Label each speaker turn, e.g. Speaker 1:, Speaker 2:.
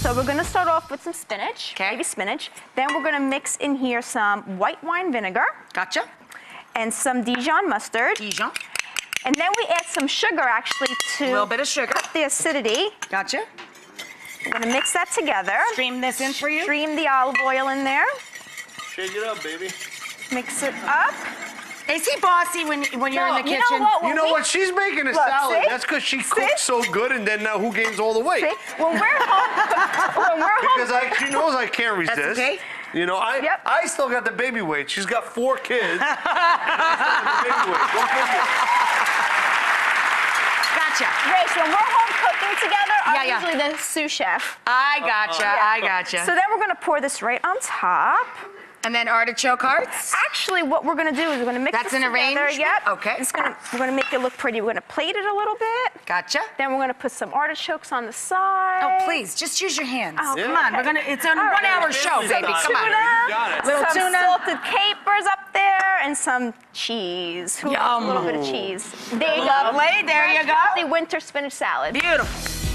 Speaker 1: So we're gonna start off with some spinach, baby spinach. Then we're gonna mix in here some white wine vinegar.
Speaker 2: Gotcha.
Speaker 1: And some Dijon mustard.
Speaker 2: Dijon.
Speaker 1: And then we add some sugar, actually, to
Speaker 2: a little bit of sugar.
Speaker 1: Cut the acidity.
Speaker 2: Gotcha.
Speaker 1: We're gonna mix that together.
Speaker 2: Stream this in for you.
Speaker 1: Stream the olive oil in there.
Speaker 3: Shake it up, baby.
Speaker 1: Mix it up.
Speaker 2: Is he bossy when you're in the kitchen?
Speaker 3: You know what? She's making a salad. That's because she cooks so good, and then who gains all the weight?
Speaker 1: See? When we're home,
Speaker 3: Because she knows I can't resist.
Speaker 2: That's okay.
Speaker 3: You know, I still got the baby weight. She's got 4 kids. Gotcha.
Speaker 1: Grace, when we're home cooking together, I'm usually the sous chef.
Speaker 2: I gotcha.
Speaker 1: So then we're gonna pour this right on top.
Speaker 2: And then artichoke hearts?
Speaker 1: Actually, what we're gonna do is we're gonna mix this together.
Speaker 2: Yep. Okay.
Speaker 1: We're gonna make it look pretty. We're gonna plate it a little bit.
Speaker 2: Gotcha.
Speaker 1: Then we're gonna put some artichokes on the side.
Speaker 2: Oh, please, just use your hands.
Speaker 1: Oh,
Speaker 2: Come on, it's a 1 hour show, baby. Come on.
Speaker 1: Little
Speaker 2: tuna.
Speaker 1: Some salted capers up there, and some cheese.
Speaker 2: Yum.
Speaker 1: A little bit of cheese. There you go.
Speaker 2: Lovely. There you go.
Speaker 1: The winter spinach salad.
Speaker 2: Beautiful.